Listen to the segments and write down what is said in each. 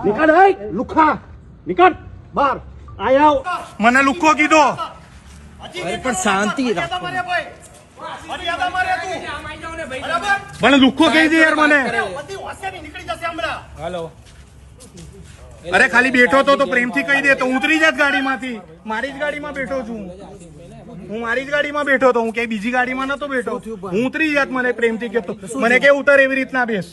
નીકળ એ લુખા, નીકળ બહાર. આવ મને લુખ્ખો કીધો. અરે પણ શાંતિ રાખો. મને લુખ્ખો કહી દે યાર મને. હાલો. અરે ખાલી બેઠો તો પ્રેમથી કહી દે તો ઉતરી જાત ગાડીમાંથી. મારી જ ગાડીમાં બેઠો છું હું મારી જ ગાડીમાં બેઠો તો હું કઈ બીજી ગાડીમાં નતો બેઠો. હું ઉતરી જાત મને પ્રેમથી કહેતો. મને કે ઉતર એવી રીતના બેસ.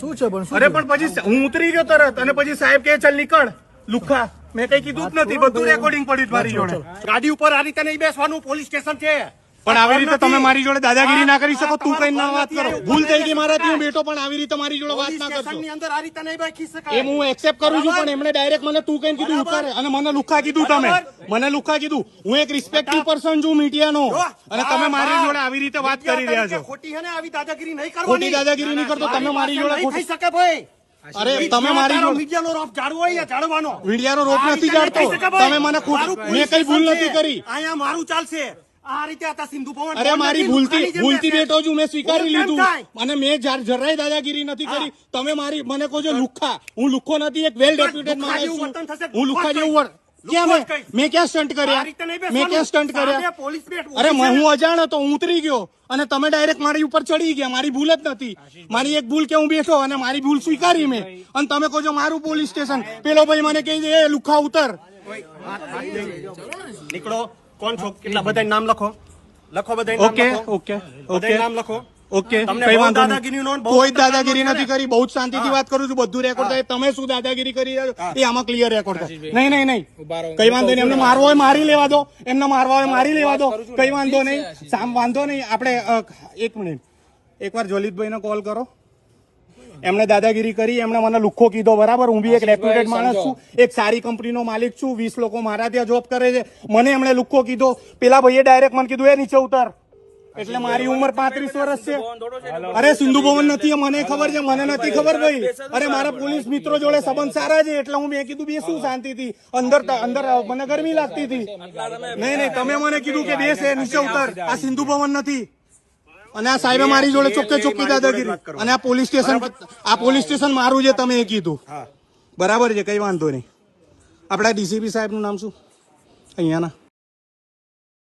શું છે પણ? અરે પણ પછી હું ઉતરી ગયો તરત અને પછી સાહેબ કે ચાલ નીકળ લુખ્ખા. મેં કઈ કીધું જ નથી. બધું રેકોર્ડિંગ પડ્યું મારી જોડે. ગાડી ઉપર આ રીતે નહીં બેસવાનું. પોલીસ સ્ટેશન છે. પણ આવી રીતે તમે મારી જોડે દાદાગીરી ના કરી શકો. તું કઈ ના વાત કરો. ભૂલ થઈ ગઈ મારાથી. હું બેઠો પણ આવી રીતે મારી જોડે વાત ના કરશો. સ્ટેશનની અંદર આ રીતે નહીં બેસી શકાય. એ હું એક્સેપ્ટ કરું છું પણ એમણે ડાયરેક્ટ મને તું કઈ કીધું ઉતાર અને મને લુખ્ખા કીધું. તમે મને લુખ્ખા કીધું. હું એક રિસ્પેક્ટિવ પર્સન છું મીડિયાનો અને તમે મારી જોડે આવી રીતે વાત કરી રહ્યા છો. ખોટી છે ને આવી દાદાગીરી નહીં કરવાની. ખોટી દાદાગીરી નહીં કરતો. તમે મારી જોડે નહીં થઈ શકે ભાઈ. અરે તમે મારી જોડે મીડિયાનો રોપ જાળવો અહીંયા જાળવવાનો. મીડિયાનો રોપ નથી જાણતો. તમે મને મેં કઈ ભૂલ નથી કરી. અહીંયા મારું ચાલશે. આ રીતે હતા સિંધુ ભવન. અરે મારી ભૂલથી બેઠો છું. મેં સ્વીકારી લીધું અને મેં જરાય દાદાગીરી નથી કરી. તમે મારી મને કહો છો લુખ્ખા. હું લુખ્ખો નથી. એક વેલ ડેપ્યુટેડ માણસ છું. હું લુખ્ખા જેવું ક્યાં મેં ક્યાં સ્ટન્ટ કર્યા? મેં ક્યાં સ્ટન્ટ કર્યા? અરે હું અજાણ હતો. હું ઉતરી ગયો અને તમે ડાયરેક્ટ મારી ઉપર ચડી ગયા. મારી ભૂલ જ નથી. મારી એક ભૂલ કે હું બેઠો અને મારી ભૂલ સ્વીકારી મેં. અને તમે કહો છો મારું પોલીસ સ્ટેશન. પેલો ભાઈ મને કહે છે એ લુખ્ખા ઉતર. નીકળો. કોણ છો? કેટલા બધા નામ લખો. લખો બધા નામ. ઓકે લખો. ઓકે બધા ઓકે નામ લખો. ઓકે તમને કઈ બહુ વાંધો દાદાગીરીનો નહીં. બહુ કોઈ દાદાગીરી દાદાગીરી છે નથી ને? કરી. બહુ જ શાંતિથી વાત કરું છું. બધું રેકોર્ડ થાય. તમે શું દાદાગીરી કરી રહ્યા છો એ આમાં ક્લિયર રેકોર્ડ થાય. નહીં નહીં નહીં કઈ વાંધો નહીં. એમને મારવો હોય મારી લેવા દો. એમને મારવા હોય મારી લેવા દો. કઈ વાંધો નહીં. વાંધો નહીં. આપણે એક મિનિટ એકવાર જોલિતભાઈને કોલ કરો. એમણે દાદાગીરી કરી. એમણે મને લુખ્ખો કીધો. બરાબર. હું બી એક રેપ્યુટેડ માણસ છું. એક સારી કંપનીનો માલિક છું. 20 લોકો મારા ત્યાં જોબ કરે છે. મને એમણે લુખ્ખો કીધો. પેલા ભાઈએ ડાયરેક્ટ મને કીધું એ નીચે ઉતાર. એટલે મારી ઉંમર 35 વર્ષ છે. અરે સિંધુ ભવન નથી. મને ખબર છે. મને નથી ખબર ભાઈ. અરે મારા પોલીસ મિત્રો જોડે સંબંધ સારા છે એટલે હું મેં કીધું બેસું શાંતિથી. અંદર મને ગરમી લાગતી હતી. નહીં તમે મને કીધું કે બેસ નીચે ઉતાર. આ સિંધુ ભવન નથી. અને આ સાહેબે મારી જોડે ચોખ્ખી દાદાગીરી. અને આ પોલીસ સ્ટેશન મારું છે. તમે એ કીધું બરાબર છે. કઈ વાંધો નહીં. આપડા ડીસીપી સાહેબ નું નામ શું અહીંયાના?